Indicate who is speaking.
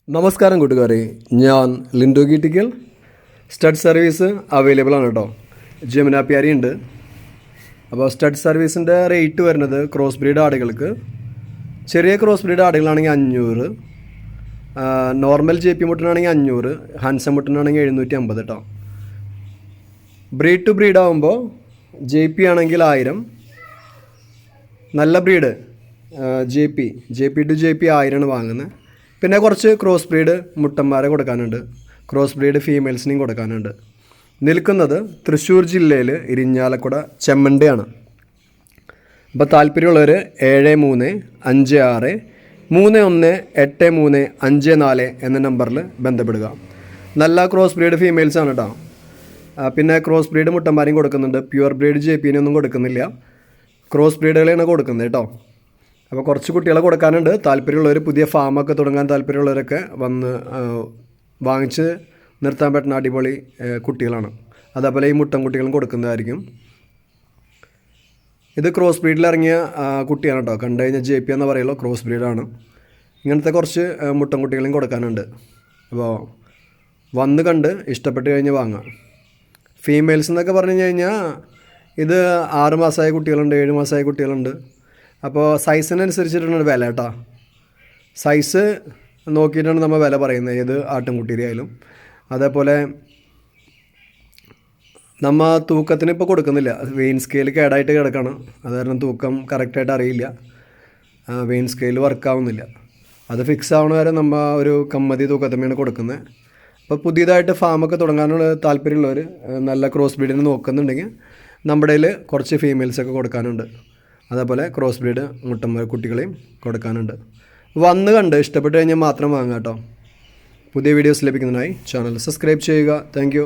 Speaker 1: നമസ്കാരം കൂട്ടുകാരെ, ഞാൻ ലിൻഡോ ഗീറ്റിക്കൽ. സ്റ്റഡ് സർവീസ് അവൈലബിൾ ആണ് കേട്ടോ. ജമുനാപ്യാരി ഉണ്ട്. അപ്പോൾ സ്റ്റഡ് സർവീസിൻ്റെ റേറ്റ് വരുന്നത് ക്രോസ് ബ്രീഡ് ആടുകൾക്ക്, ചെറിയ ക്രോസ് ബ്രീഡ് ആടുകളാണെങ്കിൽ 500, നോർമൽ ജെ പി മുട്ടനാണെങ്കിൽ 500, ഹൻസ മുട്ടനാണെങ്കിൽ 750 കേട്ടോ. ബ്രീഡ് ടു ബ്രീഡ് ആകുമ്പോൾ ജെ പി ആണെങ്കിൽ 1000, നല്ല breed J P to J P 1000 വാങ്ങുന്നത്. പിന്നെ കുറച്ച് ക്രോസ് ബ്രീഡ് മുട്ടന്മാരെ കൊടുക്കാനുണ്ട്, ക്രോസ് ബ്രീഡ് ഫീമെയിൽസിനെയും കൊടുക്കാനുണ്ട്. നിൽക്കുന്നത് തൃശ്ശൂർ ജില്ലയിൽ ഇരിഞ്ഞാലക്കുട ചെമ്മണ്ടിയാണ്. അപ്പോൾ താല്പര്യമുള്ളവർ 7356318354 എന്ന നമ്പറിൽ ബന്ധപ്പെടുക. നല്ല ക്രോസ് ബ്രീഡ് ഫീമെയിൽസാണ് കേട്ടോ. പിന്നെ ക്രോസ് ബ്രീഡ് മുട്ടന്മാരെയും കൊടുക്കുന്നുണ്ട്. പ്യുവർ ബ്രീഡ് ജെ പിന്നൊന്നും കൊടുക്കുന്നില്ല, ക്രോസ് ബ്രീഡുകളെയാണ് കൊടുക്കുന്നത് കേട്ടോ. അപ്പോൾ കുറച്ച് കുട്ടികളെ കൊടുക്കാനുണ്ട്. താല്പര്യമുള്ളവർ, പുതിയ ഫാമൊക്കെ തുടങ്ങാൻ താല്പര്യമുള്ളവരൊക്കെ വന്ന് വാങ്ങിച്ച് നിർത്താൻ പറ്റുന്ന അടിപൊളി കുട്ടികളാണ്. അതേപോലെ ഈ മുട്ടൻ കുട്ടികളും കൊടുക്കുന്നതായിരിക്കും. ഇത് ക്രോസ് ബ്രീഡിൽ ഇറങ്ങിയ കുട്ടിയാണ് കേട്ടോ. കണ്ടു കഴിഞ്ഞാൽ ജെ പി എന്ന് പറയുള്ളൂ, ക്രോസ് ബ്രീഡാണ്. ഇങ്ങനത്തെ കുറച്ച് മുട്ടൻ കുട്ടികളെയും കൊടുക്കാനുണ്ട്. അപ്പോൾ വന്ന് കണ്ട് ഇഷ്ടപ്പെട്ട് കഴിഞ്ഞ് വാങ്ങാം. ഫീമെയിൽസ് എന്നൊക്കെ പറഞ്ഞു കഴിഞ്ഞാൽ ഇത് 6 മാസമായ കുട്ടികളുണ്ട്, 7 മാസമായ കുട്ടികളുണ്ട്. അപ്പോൾ സൈസിനനുസരിച്ചിട്ടാണ് വില കേട്ടോ. സൈസ് നോക്കിയിട്ടാണ് നമ്മൾ വില പറയുന്നത്, ഏത് ആട്ടിൻകുട്ടിയുടെ ആയാലും. അതേപോലെ നമ്മൾ തൂക്കത്തിന് ഇപ്പോൾ കൊടുക്കുന്നില്ല, വെയിൻ സ്കെയിൽ കേടായിട്ട് കിടക്കണം. അത് കാരണം തൂക്കം കറക്റ്റായിട്ട് അറിയില്ല, വെയിൻ സ്കെയിൽ വർക്കാവുന്നില്ല. അത് ഫിക്സ് ആവണ വരെ നമ്മൾ ഒരു കമ്മതി തൂക്കത്തിനാണ് കൊടുക്കുന്നത്. അപ്പോൾ പുതിയതായിട്ട് ഫാമൊക്കെ തുടങ്ങാനുള്ള താല്പര്യമുള്ളവർ, നല്ല ക്രോസ് ബ്രീഡിന് നോക്കുന്നുണ്ടെങ്കിൽ നമ്മുടെ കയ്യിൽ കുറച്ച് ഫീമെയിൽസൊക്കെ കൊടുക്കാനുണ്ട്. അതേപോലെ ക്രോസ് ബ്രീഡ് മുട്ടന്മാർ കുട്ടികളെയും കൊടുക്കാനുണ്ട്. വന്ന് കണ്ട് ഇഷ്ടപ്പെട്ട് കഴിഞ്ഞാൽ മാത്രം വാങ്ങാം കേട്ടോ. പുതിയ വീഡിയോസ് ലഭിക്കുന്നതിനായി ചാനൽ സബ്സ്ക്രൈബ് ചെയ്യുക. താങ്ക്